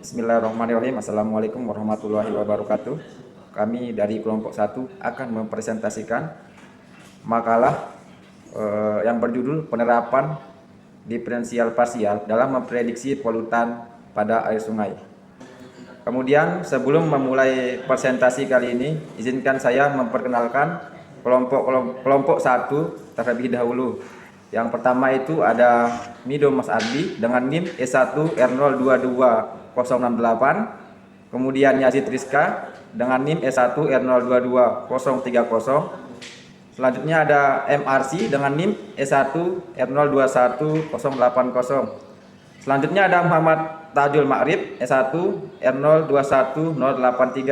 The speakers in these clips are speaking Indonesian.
Bismillahirrahmanirrahim. Assalamualaikum warahmatullahi wabarakatuh. Kami dari kelompok 1 akan mempresentasikan makalah yang berjudul penerapan diferensial parsial dalam memprediksi polutan pada air sungai. Kemudian sebelum memulai presentasi kali ini, izinkan saya memperkenalkan kelompok 1 terlebih dahulu. Yang pertama itu ada Mido Mas Ardi dengan NIM E1R022068. Kemudian Yazid Rizka dengan NIM E1R022030. Selanjutnya ada MRC dengan NIM E1R021080. Selanjutnya ada Muhammad Tajul Ma'rif E1R021083.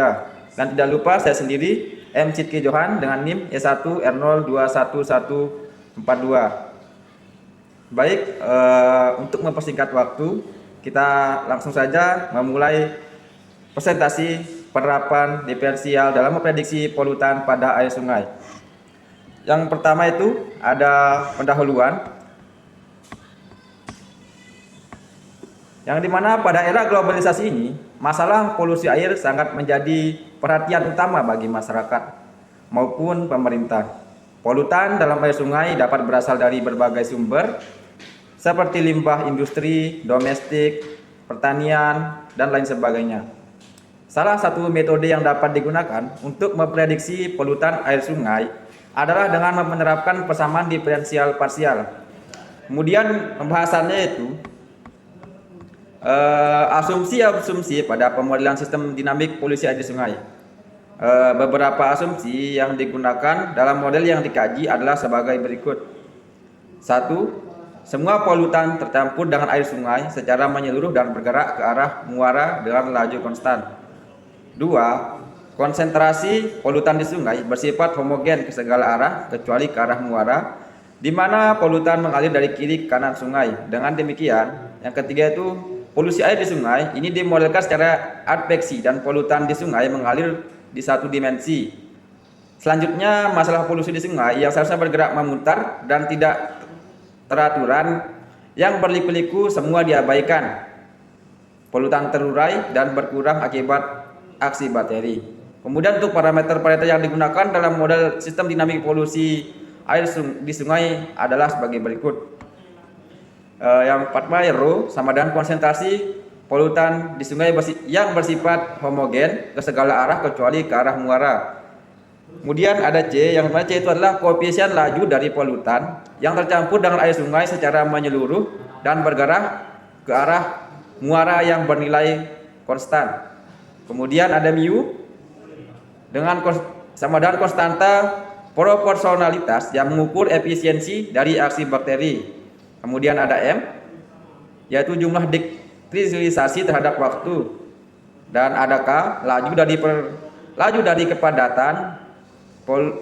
Dan tidak lupa saya sendiri M. Citki Johan dengan NIM E1R021142. Baik, untuk mempersingkat waktu, kita langsung saja memulai presentasi penerapan diferensial dalam memprediksi polutan pada air sungai. Yang pertama itu ada pendahuluan, yang dimana pada era globalisasi ini, masalah polusi air sangat menjadi perhatian utama bagi masyarakat maupun pemerintah. Polutan dalam air sungai dapat berasal dari berbagai sumber, seperti limbah industri, domestik, pertanian, dan lain sebagainya. Salah satu metode yang dapat digunakan untuk memprediksi polutan air sungai adalah dengan menerapkan persamaan diferensial parsial. Kemudian pembahasannya itu asumsi-asumsi pada pemodelan sistem dinamik polusi air di sungai. Beberapa asumsi yang digunakan dalam model yang dikaji adalah sebagai berikut. 1. Semua polutan tercampur dengan air sungai secara menyeluruh dan bergerak ke arah muara dengan laju konstan. 2. Konsentrasi polutan di sungai bersifat homogen ke segala arah kecuali ke arah muara, di mana polutan mengalir dari kiri ke kanan sungai. Dengan demikian, yang ketiga itu polusi air di sungai ini dimodelkan secara adveksi dan polutan di sungai mengalir di satu dimensi. Selanjutnya, masalah polusi di sungai yang seharusnya bergerak memutar dan tidak teraturan yang berliku-liku semua diabaikan. Polutan terurai dan berkurang akibat aksi bakteri. Kemudian untuk parameter-parameter yang digunakan dalam model sistem dinamik polusi air di sungai adalah sebagai berikut. Yang pertama RO sama dengan konsentrasi polutan di sungai yang bersifat homogen ke segala arah kecuali ke arah muara. Kemudian ada C, yang mana C itu adalah koefisien laju dari polutan yang tercampur dengan air sungai secara menyeluruh dan bergerak ke arah muara yang bernilai konstan. Kemudian ada mu dengan sama dengan konstanta proporsionalitas yang mengukur efisiensi dari aksi bakteri. Kemudian ada M, yaitu jumlah dekristilisasi terhadap waktu. Dan ada K, laju dari kepadatan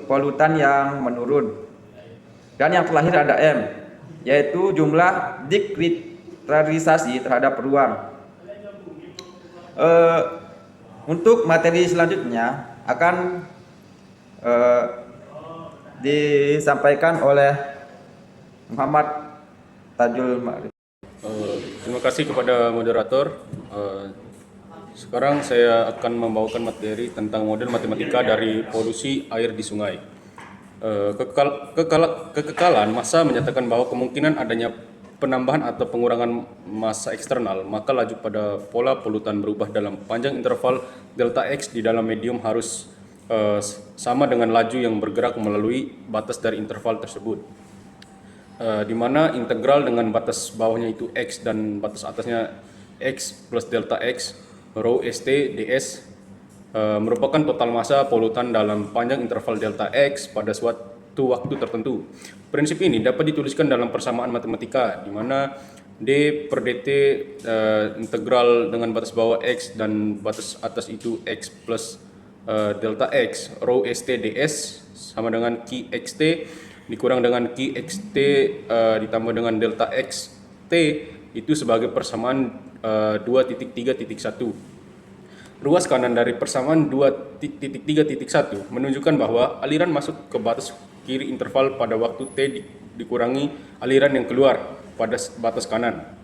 polutan yang menurun. Dan yang terakhir ada M, yaitu jumlah dekristilisasi terhadap ruang. Untuk materi selanjutnya akan disampaikan oleh Muhammad Tajul Ma'rif. Terima kasih kepada moderator. Sekarang saya akan membawakan materi tentang model matematika dari polusi air di sungai. Kekekalan massa menyatakan bahwa kemungkinan adanya penambahan atau pengurangan massa eksternal, maka laju pada pola polutan berubah dalam panjang interval delta X di dalam medium harus sama dengan laju yang bergerak melalui batas dari interval tersebut. Di mana integral dengan batas bawahnya itu X dan batas atasnya X plus delta X rho St ds merupakan total massa polutan dalam panjang interval delta X pada suatu waktu tertentu. Prinsip ini dapat dituliskan dalam persamaan matematika di mana D per dt integral dengan batas bawah X dan batas atas itu X plus delta X rho St ds sama dengan Q xt dikurang dengan Q xt ditambah dengan delta X T itu sebagai persamaan 2.3.1. Ruas kanan dari persamaan 2.3.1 menunjukkan bahwa aliran masuk ke batas kiri interval pada waktu T dikurangi aliran yang keluar pada batas kanan.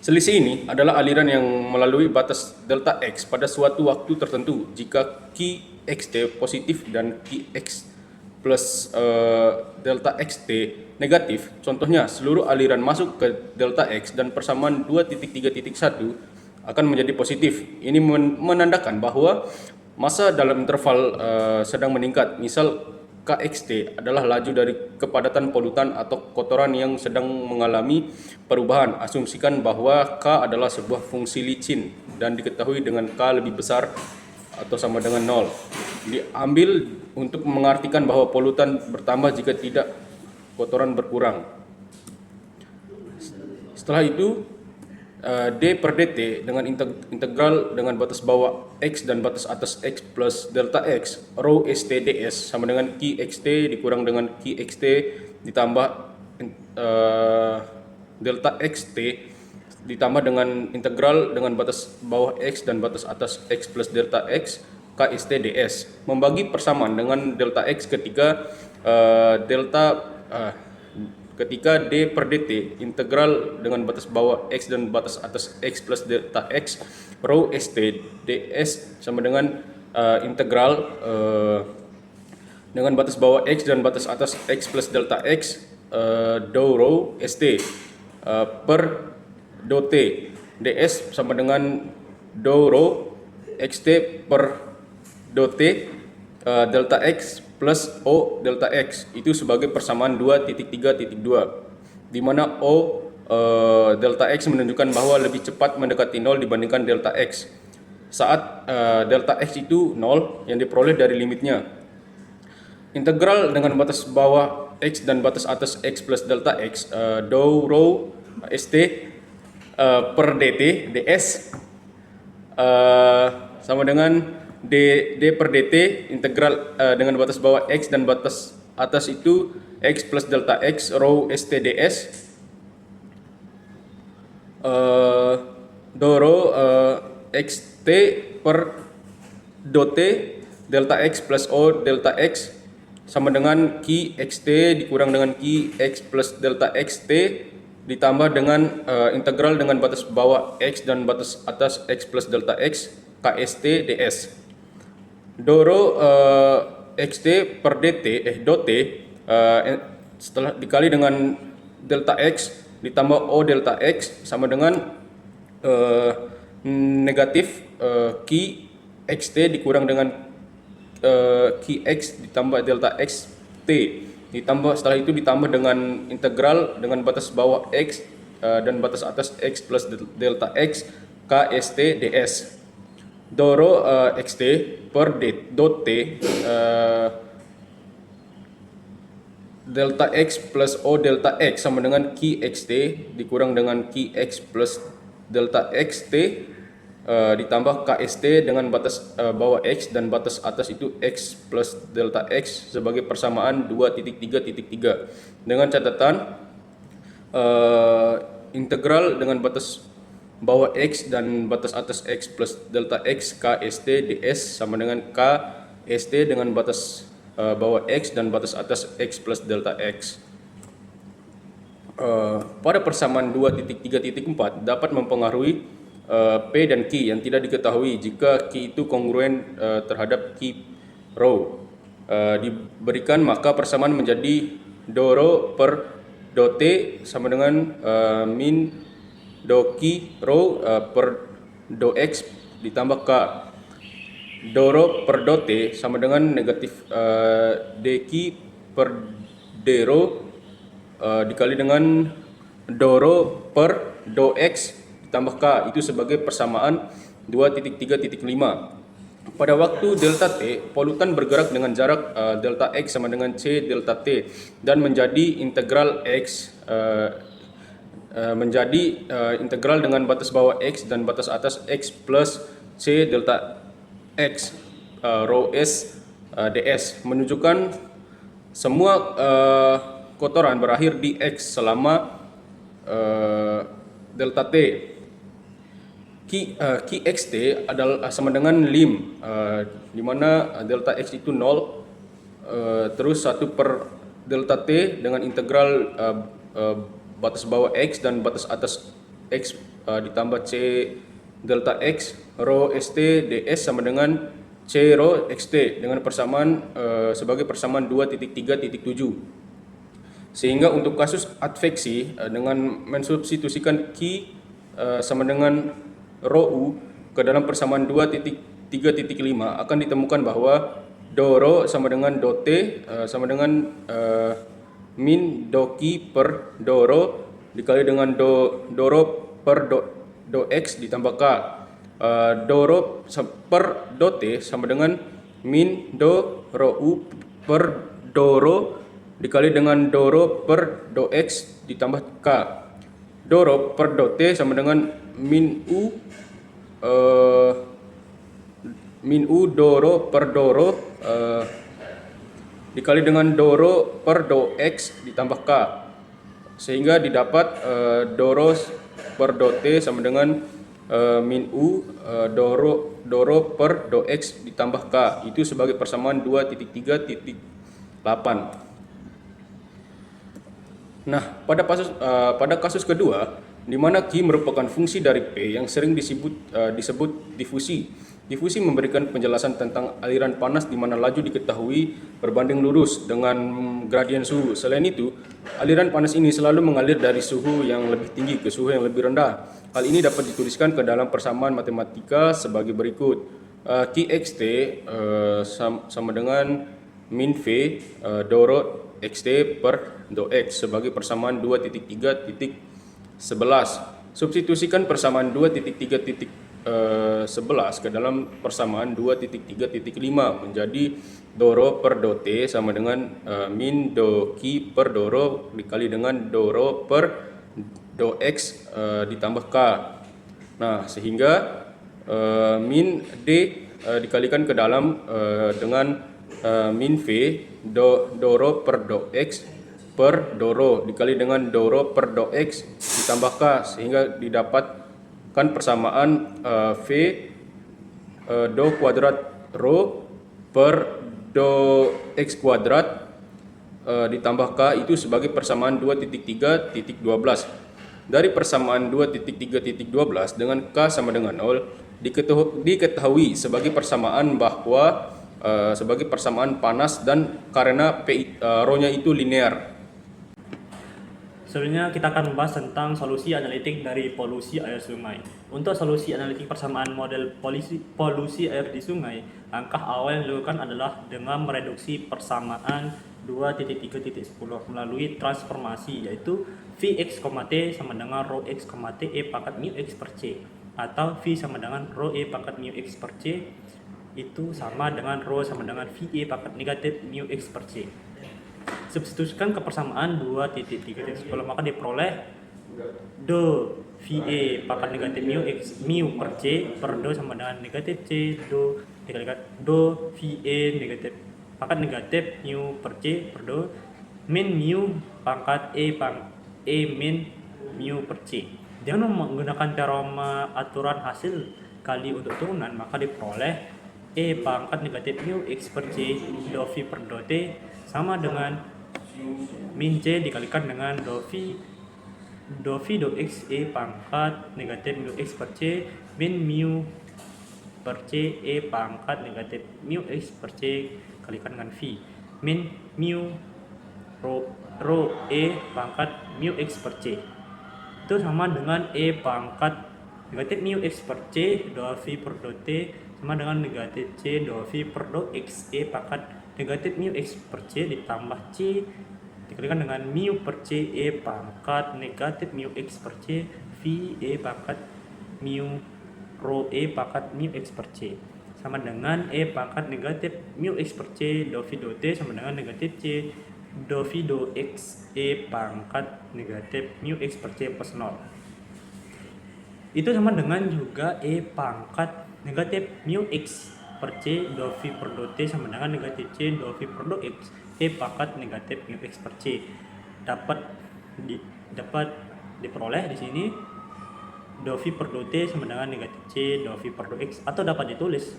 Selisih ini adalah aliran yang melalui batas delta X pada suatu waktu tertentu. Jika Q xt positif dan Q x plus delta xt negatif, contohnya seluruh aliran masuk ke delta X dan persamaan 2.3.1 akan menjadi positif. Ini menandakan bahwa massa dalam interval sedang meningkat. Misal KXT adalah laju dari kepadatan polutan atau kotoran yang sedang mengalami perubahan. Asumsikan bahwa K adalah sebuah fungsi licin dan diketahui dengan K lebih besar atau sama dengan 0. Diambil untuk mengartikan bahwa polutan bertambah jika tidak kotoran berkurang. Setelah itu D per dt dengan integral dengan batas bawah X dan batas atas X plus delta X rho st ds sama dengan Q xt dikurang dengan Q xt ditambah delta xt ditambah dengan integral dengan batas bawah X dan batas atas X plus delta X K st ds. Membagi persamaan dengan delta X ketika ketika D per dt integral dengan batas bawah X dan batas atas X plus delta X rho st ds sama dengan integral dengan batas bawah X dan batas atas X plus delta X dou rho st per dou t ds sama dengan dou rho xt per dou t delta X plus O delta X itu sebagai persamaan 2.3.2 di mana O delta X menunjukkan bahwa lebih cepat mendekati 0 dibandingkan delta X saat delta X itu 0 yang diperoleh dari limitnya. Integral dengan batas bawah X dan batas atas X plus delta X dou rho st per dt ds sama dengan D per dt integral dengan batas bawah X dan batas atas itu X plus delta X rho st ds dou rho xt per dou t delta X plus O delta X sama dengan Q xt dikurang dengan Q x plus delta xt ditambah dengan integral dengan batas bawah X dan batas atas X plus delta X KST ds. Dou rho xt per dt dou t setelah dikali dengan delta X ditambah O delta X sama dengan negatif Q xt dikurang dengan Q x ditambah delta X t ditambah setelah itu ditambah dengan integral dengan batas bawah X dan batas atas X plus delta X KST ds. Dou rho xt per dou t delta X plus O delta X sama dengan Q xt dikurang dengan Q x plus delta X t ditambah KST dengan batas bawah X dan batas atas itu X plus delta X sebagai persamaan 2.3.3 dengan catatan integral dengan batas bawah X dan batas atas X plus delta X KST ds sama dengan KST dengan batas bawah X dan batas atas X plus delta X. Pada persamaan 2.3.4 dapat mempengaruhi P dan Q yang tidak diketahui jika Q itu kongruen terhadap Q rho diberikan, maka persamaan menjadi dou rho per dou T sama dengan min dou Q rho per dou X ditambah K. Dou rho per dou T sama dengan negatif dQ per d rho dikali dengan dou rho per dou X ditambah K itu sebagai persamaan 2.3.5. Pada waktu delta T, polutan bergerak dengan jarak delta X sama dengan C delta T dan menjadi integral X menjadi integral dengan batas bawah X dan batas atas X plus C delta X rho S ds menunjukkan semua kotoran berakhir di X selama delta T. Xt adalah sama dengan lim di mana delta X itu 0 terus 1 per delta T dengan integral batas bawah X dan batas atas X ditambah C delta X rho ST DS sama dengan C rho XT dengan persamaan sebagai persamaan 2.3.7. Sehingga untuk kasus adveksi dengan mensubstitusikan Q sama dengan rho U ke dalam persamaan 2.3.5 akan ditemukan bahwa do rho sama dengan do T sama dengan min do Q per do rho dikali dengan do rho per do X ditambah K. Do rho per do T sama dengan min do rho U per do rho dikali dengan do rho per do X ditambah K. Do rho per do T sama dengan min U do rho per do rho dikali dengan do rho per do X ditambah K. Sehingga didapat do rho per do T sama dengan min U do rho per do X ditambah K. Itu sebagai persamaan 2.3.8. Nah, pada kasus kedua, di mana Q merupakan fungsi dari P yang sering disebut difusi. Difusi memberikan penjelasan tentang aliran panas di mana laju diketahui berbanding lurus dengan gradien suhu. Selain itu, aliran panas ini selalu mengalir dari suhu yang lebih tinggi ke suhu yang lebih rendah. Hal ini dapat dituliskan ke dalam persamaan matematika sebagai berikut. Qxt sama dengan min V do rho xt per do X sebagai persamaan 2.3.11. Substitusikan persamaan 2.3.11 ke dalam persamaan 2.3.5 menjadi do rho per do T sama dengan min do Q per do rho dikali dengan do rho per do X ditambah K. Nah, sehingga min D dikalikan ke dalam dengan min V do rho per do X per do rho dikali dengan do rho per do X ditambah K, sehingga didapatkan persamaan V do kuadrat rho per do X kuadrat ditambah K itu sebagai persamaan 2.3.12. Dari persamaan 2.3.12 dengan K sama dengan 0 diketahui sebagai persamaan bahwa sebagai persamaan panas dan karena rho-nya itu linear. Selanjutnya kita akan membahas tentang solusi analitik dari polusi air sungai. Untuk solusi analitik persamaan model polusi air di sungai, langkah awal yang dilakukan adalah dengan mereduksi persamaan 2.3.10 melalui transformasi, yaitu Vx, T sama dengan rho x, T E pangkat mu x per C, atau V sama dengan rho E pangkat mu x per C itu sama dengan rho sama dengan VE pangkat negatif mu x per C. Substitusikan ke persamaan 2.3.10 maka diperoleh do VE pangkat negatif mu x mu per C per do sama dengan negatif C do dikalikan do VE negatif pangkat negatif mu per C per do min mu pangkat E min mu per C. Dengan menggunakan teorema aturan hasil kali untuk turunan maka diperoleh E pangkat negatif mu x per C do V per do T sama dengan min C dikalikan dengan do V do X E pangkat negatif mu x per C min mu per C E pangkat negatif mu x per C kalikan dengan V min mu rho E pangkat mu x per C itu sama dengan E pangkat negatif mu x per C do V per do T sama dengan negatif C do V per do X E pangkat negatif mu x per C ditambah C dikalikan dengan mu per C E pangkat negatif mu x per C V E pangkat mu rho E pangkat mu x per C sama dengan E pangkat negatif mu x per C do V do T sama dengan negatif C do V do X E pangkat negatif mu x per C plus 0. Itu sama dengan juga E pangkat negatif mu x per C do V per do T sama dengan negatif C do V per do X E pangkat negatif mu x per C. Dapat diperoleh di sini do V per do T sama dengan negatif C do V per do X, atau dapat ditulis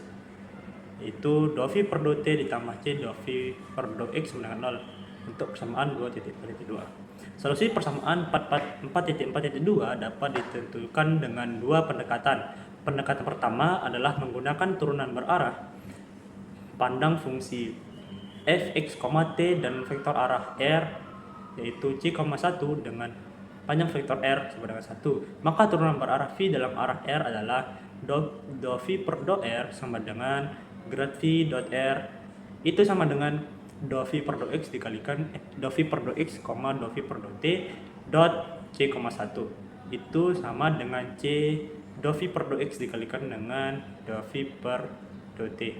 itu do V per do T ditambah C do V per do X sama dengan 0 untuk persamaan 2.2. Solusi persamaan 4.4.2 dapat ditentukan dengan dua pendekatan. Pendekatan pertama adalah menggunakan turunan berarah pandang fungsi fx, t dan vektor arah r yaitu c, 1 dengan panjang vektor r sama dengan 1. Maka turunan berarah v dalam arah r adalah do v per do r sama dengan grad v dot r itu sama dengan do v per do x dikalikan do v per do x, do v per do t dot c, 1 itu sama dengan c do v per do x dikalikan dengan do v per do t.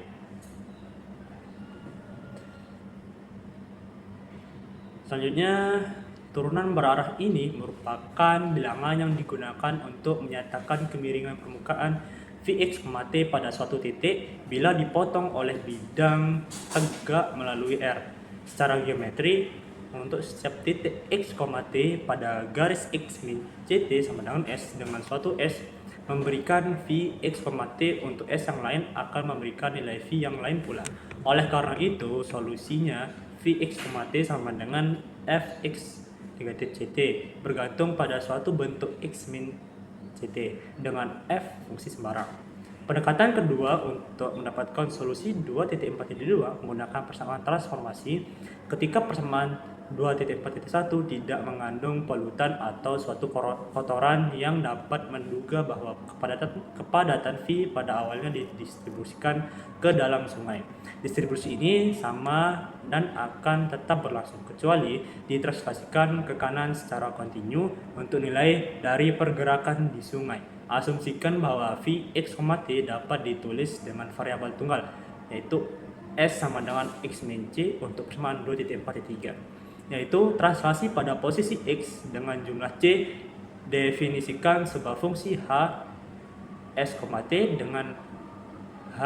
Selanjutnya, turunan berarah ini merupakan bilangan yang digunakan untuk menyatakan kemiringan permukaan Vx, t pada suatu titik bila dipotong oleh bidang tegak melalui R. Secara geometri, untuk setiap titik x, t pada garis x min ct sama dengan S dengan suatu S memberikan Vx, t untuk S yang lain akan memberikan nilai V yang lain pula. Oleh karena itu, solusinya Vx, t sama dengan Fx negatif ct bergantung pada suatu bentuk x min ct dengan f fungsi sembarang. Pendekatan kedua untuk mendapatkan solusi 2.4.2 menggunakan persamaan transformasi ketika persamaan 2.4.1 tidak mengandung polutan atau suatu kotoran yang dapat menduga bahwa kepadatan V pada awalnya didistribusikan ke dalam sungai. Distribusi ini sama dan akan tetap berlangsung kecuali ditranslasikan ke kanan secara kontinu untuk nilai dari pergerakan di sungai. Asumsikan bahwa Vx, t dapat ditulis dengan variabel tunggal yaitu S sama dengan x min c untuk persamaan 2.4.3 yaitu translasi pada posisi x dengan jumlah c definisikan sebuah fungsi h s, t dengan h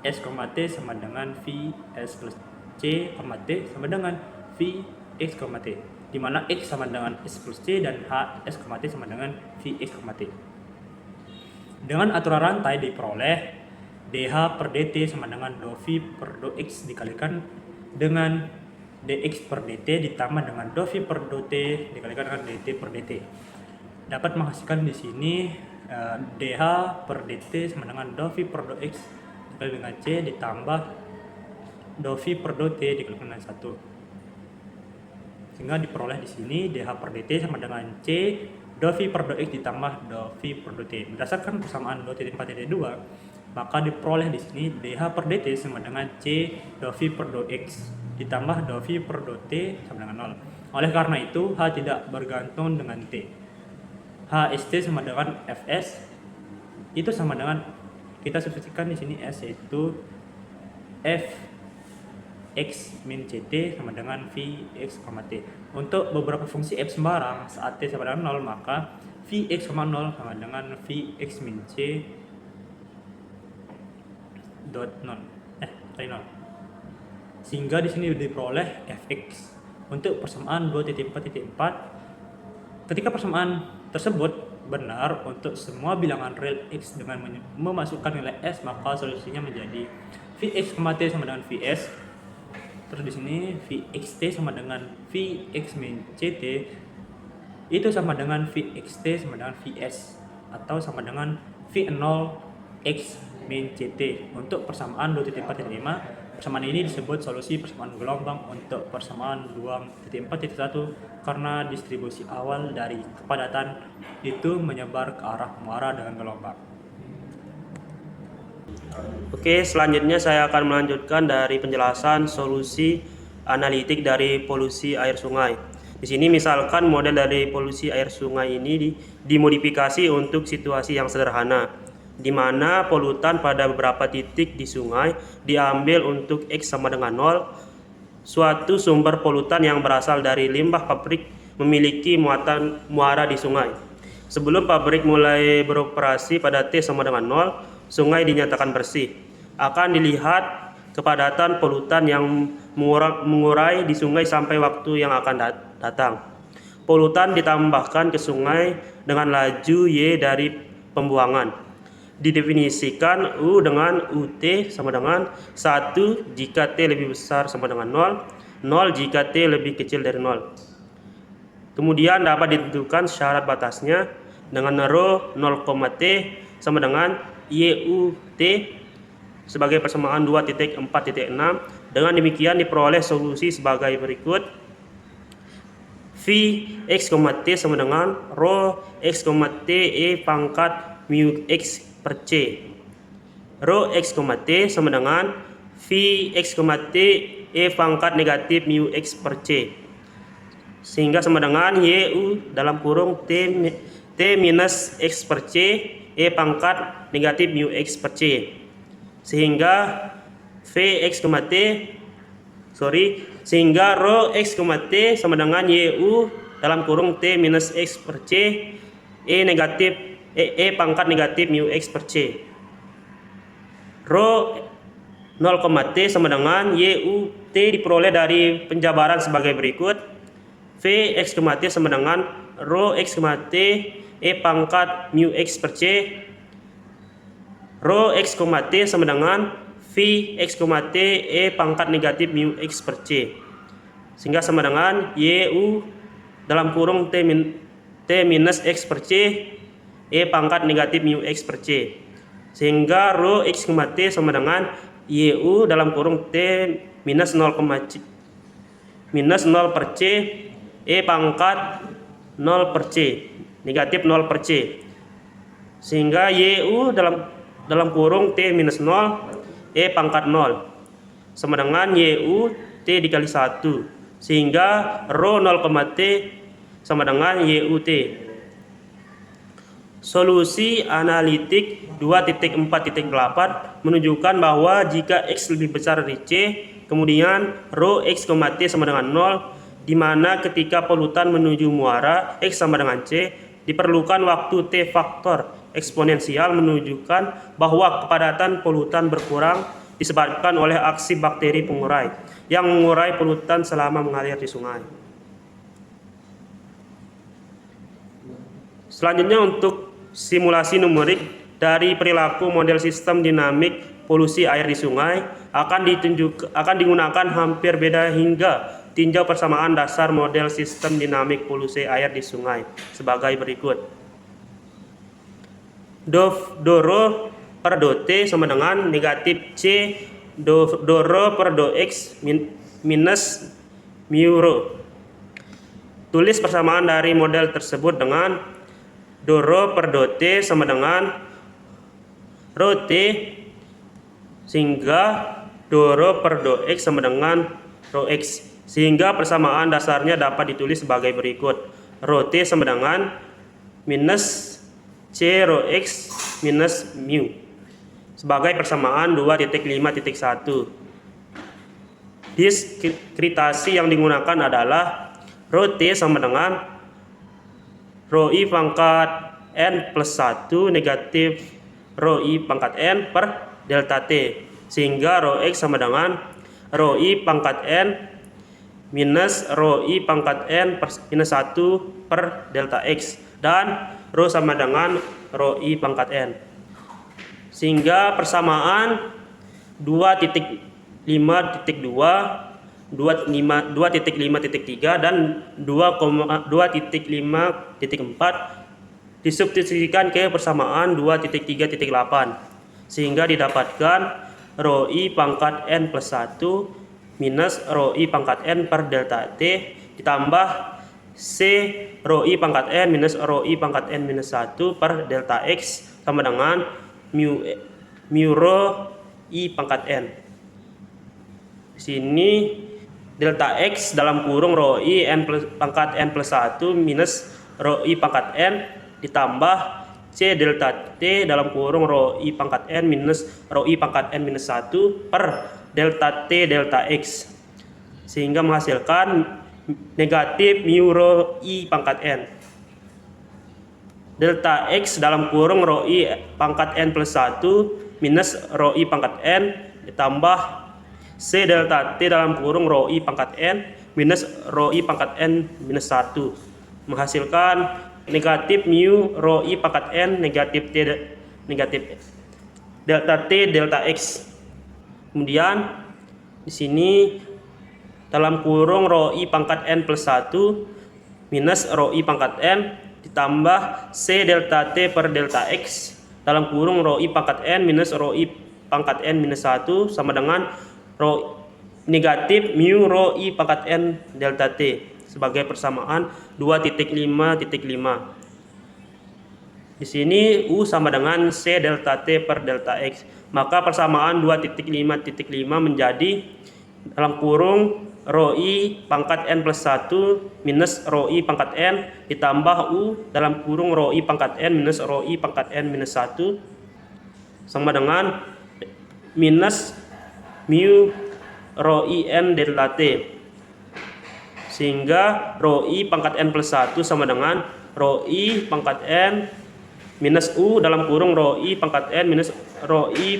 s, t sama dengan v s plus c, t sama dengan v x, t di mana x sama dengan s plus c dan h s, t sama dengan v x, t. Dengan aturan rantai diperoleh dh per dt sama dengan do v per do x dikalikan dengan dx per dt ditambah dengan do v per do t dikalikan dengan dt per dt. Dapat menghasilkan di sini dh per dt sama dengan do v per do x dikalikan dengan c ditambah do v per do t dikalikan dengan 1. Sehingga diperoleh di sini dh per dt sama dengan c do v per do x ditambah do v per do t. Berdasarkan persamaan 2.4.2 maka diperoleh di sini dh per dt sama dengan c do v per do x ditambah do v per do t sama dengan 0. Oleh karena itu, h tidak bergantung dengan t. Hst sama dengan fs itu sama dengan kita substitusikan di sini s yaitu f x min ct sama dengan vx, t. Untuk beberapa fungsi f sembarang saat t sama dengan 0 maka vx, 0 sama dengan vx min c dot 0 sehingga di sini diperoleh fx. Untuk persamaan 2.4.4 ketika persamaan tersebut benar untuk semua bilangan real x dengan memasukkan nilai s maka solusinya menjadi vx, t sama dengan vs. Terus di sini vxt sama dengan vx min ct itu sama dengan vxt sama dengan vs atau sama dengan v0 x min ct. Untuk persamaan 2.4.5 persamaan ini disebut solusi persamaan gelombang untuk persamaan 2.4.1 karena distribusi awal dari kepadatan itu menyebar ke arah muara dengan gelombang. Oke, selanjutnya saya akan melanjutkan dari penjelasan solusi analitik dari polusi air sungai. Di sini misalkan model dari polusi air sungai ini dimodifikasi untuk situasi yang sederhana, di mana polutan pada beberapa titik di sungai diambil untuk X sama dengan 0. Suatu sumber polutan yang berasal dari limbah pabrik memiliki muara di sungai. Sebelum pabrik mulai beroperasi pada T sama dengan 0, sungai dinyatakan bersih. Akan dilihat kepadatan polutan yang mengurai di sungai sampai waktu yang akan datang. Polutan ditambahkan ke sungai dengan laju Y dari pembuangan. Didefinisikan U dengan UT sama dengan 1 jika T lebih besar sama dengan 0, 0 jika T lebih kecil dari 0. Kemudian dapat ditentukan syarat batasnya dengan rho 0,t sama dengan YUT sebagai persamaan 2.4.6. Dengan demikian diperoleh solusi sebagai berikut. V x, t sama dengan rho x, t E pangkat mu x per C. Rho x, t sama dengan V x, t E pangkat negatif mu x per C. Sehingga sama dengan YU dalam kurung T minus x per C E pangkat negatif mu x per C. Sehingga sehingga rho x, t sama dengan YU dalam kurung T minus x per C E pangkat negatif mu x per C. Rho 0,t sama dengan YU T diperoleh dari penjabaran sebagai berikut. V x, t sama dengan rho x, t E pangkat mu x per C. Rho x, t sama dengan V x, t E pangkat negatif mu x per C. Sehingga sama dengan YU dalam kurung T minus x per C E pangkat negatif mu x per C. Sehingga rho x, t sama dengan YU dalam kurung T minus 0 per C E pangkat 0 per C negatif 0 per C. Sehingga YU dalam kurung T minus 0 E pangkat 0 sama dengan YU T dikali 1. Sehingga rho 0,t sama dengan YUT. Solusi analitik 2.4.8 menunjukkan bahwa jika X lebih besar dari C, kemudian rho x, t sama dengan 0, di mana ketika polutan menuju muara X sama dengan C, diperlukan waktu T faktor eksponensial menunjukkan bahwa kepadatan polutan berkurang disebabkan oleh aksi bakteri pengurai yang mengurai polutan selama mengalir di sungai. Selanjutnya untuk simulasi numerik dari perilaku model sistem dinamik polusi air di sungai akan digunakan hampir beda hingga tinjau persamaan dasar model sistem dinamik polusi air di sungai sebagai berikut. Do rho per do T sama dengan negatif C do rho per do X minus mu rho. Tulis persamaan dari model tersebut dengan do rho per do T sama dengan rho T, sehingga do rho per do X sama dengan rho X. Sehingga persamaan dasarnya dapat ditulis sebagai berikut. Rho T sama dengan minus C rho X minus mu sebagai persamaan 2.5.1. Diskritasi yang digunakan adalah rho T sama dengan rho I pangkat N plus 1 negatif rho I pangkat N per delta T. Sehingga rho X sama dengan rho I pangkat N minus rho I pangkat N per minus 1 per delta X. Dan rho sama dengan rho I pangkat N. Sehingga persamaan 2.5.2, 2.5.3 dan 2.5.4 disubstitusikan ke persamaan 2.3.8 sehingga didapatkan rho I pangkat N plus 1 minus rho I pangkat N per delta T ditambah C rho I pangkat N minus rho I pangkat N minus 1 per delta X sama dengan mu rho I pangkat N. Di sini delta X dalam kurung rho I pangkat N plus 1 minus rho I pangkat N ditambah C delta T dalam kurung rho I pangkat N minus rho I pangkat N minus 1 per delta T delta X sehingga menghasilkan negatif mu rho I pangkat N. Delta X dalam kurung rho I pangkat N plus 1 minus rho I pangkat N ditambah C delta T dalam kurung rho I pangkat N minus rho I pangkat N minus 1 menghasilkan negatif mu rho I pangkat N negatif delta T delta X. Kemudian di sini dalam kurung rho I pangkat N plus 1 minus rho I pangkat N ditambah C delta T per delta X dalam kurung rho I pangkat N minus rho I pangkat N minus 1 sama dengan rho negatif mu rho I pangkat N delta T sebagai persamaan 2.5.5. Di sini U sama dengan C delta T per delta X. Maka persamaan 2.5.5 menjadi dalam kurung rho I pangkat N plus 1 minus rho I pangkat N ditambah U dalam kurung rho I pangkat N minus rho I pangkat N minus 1 sama dengan minus mu rho I N delta T, sehingga rho I pangkat N plus 1 sama dengan rho I pangkat N minus U dalam kurung rho I pangkat N minus rho I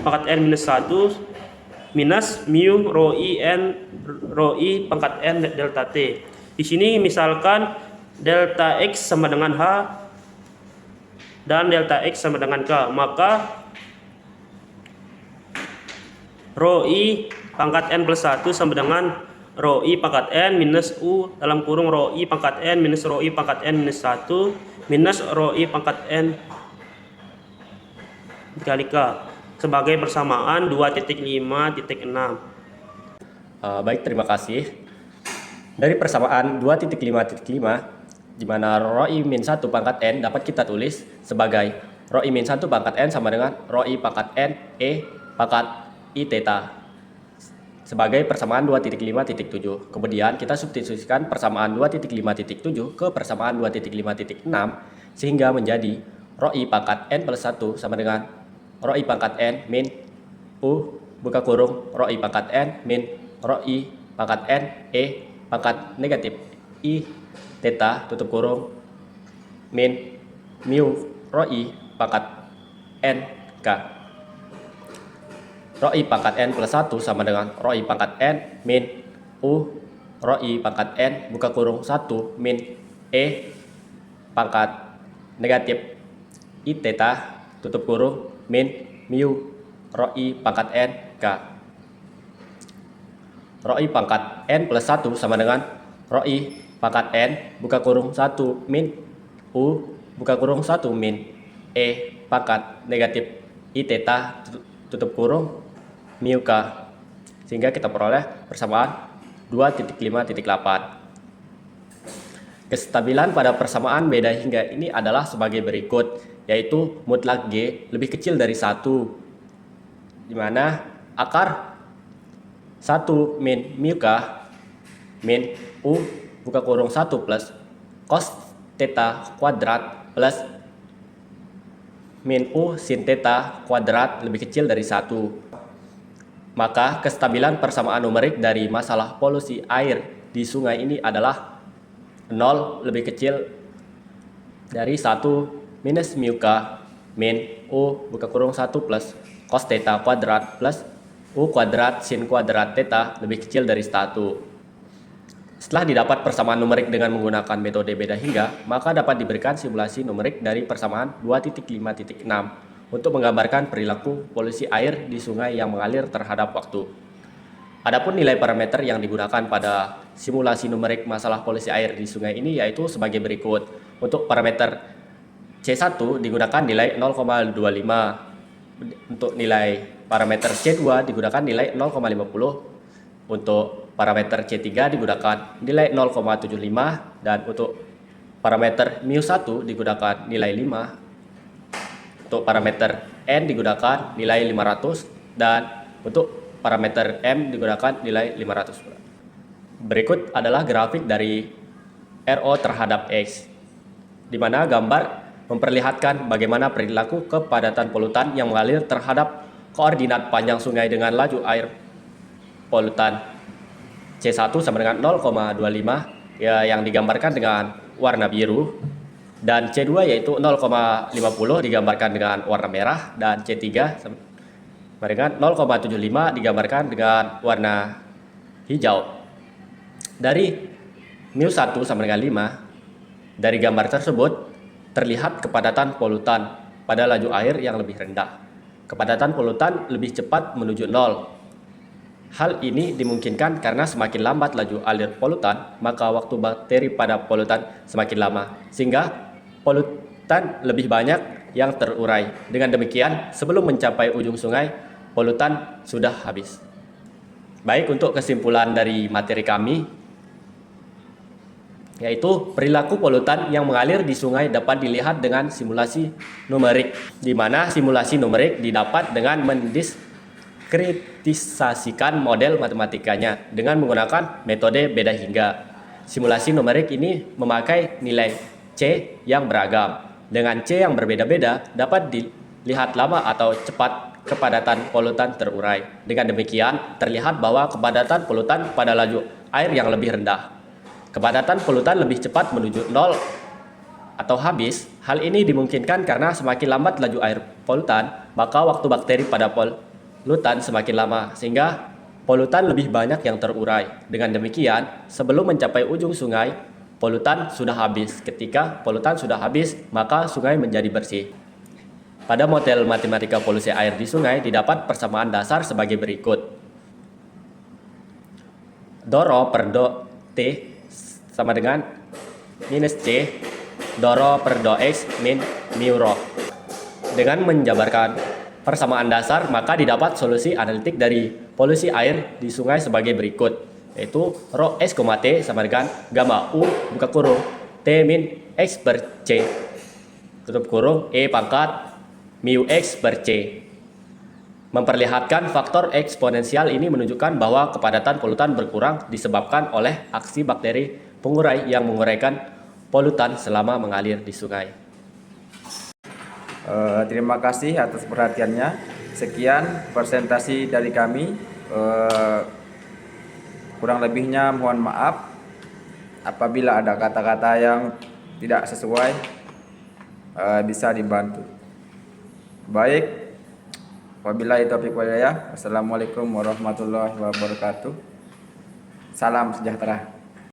pangkat N minus 1 minus mu rho I pangkat N delta T. Di sini misalkan delta X sama dengan H dan delta X sama dengan K, maka rho I pangkat N plus 1 sama dengan rho I pangkat N minus U dalam kurung rho I pangkat N minus rho I pangkat N minus 1 minus rho I pangkat N dikali K sebagai persamaan 2.5.6. Baik, terima kasih. Dari persamaan 2.5.5 di mana rho I min 1 pangkat N dapat kita tulis sebagai rho I min 1 pangkat N sama dengan rho I pangkat N E pangkat I theta sebagai persamaan 2.5.7. Kemudian kita substitusikan persamaan 2.5.7 ke persamaan 2.5.6 sehingga menjadi rho I pangkat N plus 1 sama dengan rho I pangkat N min U buka kurung rho I pangkat N min rho I pangkat N E pangkat negatif I theta tutup kurung min mu rho I pangkat N K. Rho I pangkat N plus 1 sama dengan rho I pangkat N min U rho I pangkat N buka kurung 1 min E pangkat negatif I theta tutup kurung min mu rho I pangkat N K. Rho I pangkat N plus 1 sama dengan rho I pangkat N buka kurung 1 min U buka kurung 1 min E pangkat negatif I theta tutup kurung mu K, sehingga kita peroleh persamaan 2.5.8. Kestabilan pada persamaan beda hingga ini adalah sebagai berikut, yaitu mutlak G lebih kecil dari 1, di mana akar 1 min mu K min U buka kurung 1 plus cos theta kuadrat plus min U sin theta kuadrat lebih kecil dari 1. Maka kestabilan persamaan numerik dari masalah polusi air di sungai ini adalah 0 lebih kecil dari 1 minus mu K min U buka kurung 1 plus cos theta kuadrat plus U kuadrat sin kuadrat theta lebih kecil dari 1. Setelah didapat persamaan numerik dengan menggunakan metode beda hingga, maka dapat diberikan simulasi numerik dari persamaan 2.5.6 untuk menggambarkan perilaku polusi air di sungai yang mengalir terhadap waktu. Adapun nilai parameter yang digunakan pada simulasi numerik masalah polusi air di sungai ini yaitu sebagai berikut. Untuk parameter C1 digunakan nilai 0,25. Untuk nilai parameter C2 digunakan nilai 0,50. Untuk parameter C3 digunakan nilai 0,75 dan untuk parameter mu1 digunakan nilai 5. Untuk parameter N digunakan nilai 500 dan untuk parameter M digunakan nilai 500. Berikut adalah grafik dari RO terhadap X, di mana gambar memperlihatkan bagaimana perilaku kepadatan polutan yang mengalir terhadap koordinat panjang sungai dengan laju air polutan C1 sama dengan 0,25 ya, yang digambarkan dengan warna biru, dan C2 yaitu 0,50 digambarkan dengan warna merah, dan C3 sama dengan 0,75 digambarkan dengan warna hijau. Dari mu1 sama dengan 5, dari gambar tersebut terlihat kepadatan polutan pada laju air yang lebih rendah. Kepadatan polutan lebih cepat menuju 0 Hal ini dimungkinkan karena semakin lambat laju alir polutan, maka waktu bakteri pada polutan semakin lama, sehingga polutan lebih banyak yang terurai. Dengan demikian, sebelum mencapai ujung sungai, polutan sudah habis. Baik, untuk kesimpulan dari materi kami, yaitu perilaku polutan yang mengalir di sungai dapat dilihat dengan simulasi numerik, di mana simulasi numerik didapat dengan mendiskritisasikan model matematikanya dengan menggunakan metode beda hingga. Simulasi numerik ini memakai nilai C yang beragam. Dengan C yang berbeda-beda dapat dilihat lama atau cepat kepadatan polutan terurai. Dengan demikian, terlihat bahwa kepadatan polutan pada laju air yang lebih rendah. Kepadatan polutan lebih cepat menuju nol atau habis. Hal ini dimungkinkan karena semakin lambat laju air polutan, maka waktu bakteri pada polutan semakin lama, sehingga polutan lebih banyak yang terurai. Dengan demikian, sebelum mencapai ujung sungai, polutan sudah habis. Ketika polutan sudah habis, maka sungai menjadi bersih. Pada model matematika polusi air di sungai didapat persamaan dasar sebagai berikut. Do Rho per Do T sama dengan minus C Do Rho per Do X min mu Rho. Dengan menjabarkan persamaan dasar, maka didapat solusi analitik dari polusi air di sungai sebagai berikut, yaitu Rho S, T sama dengan gamma U buka kurung T min X per C tutup kurung E pangkat mu X per C. Memperlihatkan faktor eksponensial ini menunjukkan bahwa kepadatan polutan berkurang disebabkan oleh aksi bakteri pengurai yang menguraikan polutan selama mengalir di sungai. Terima kasih atas perhatiannya. Sekian presentasi dari kami. Kurang lebihnya mohon maaf apabila ada kata-kata yang tidak sesuai, bisa dibantu. Baik, wabillahi taufiq wal hidayah. Wassalamualaikum warahmatullahi wabarakatuh. Salam sejahtera.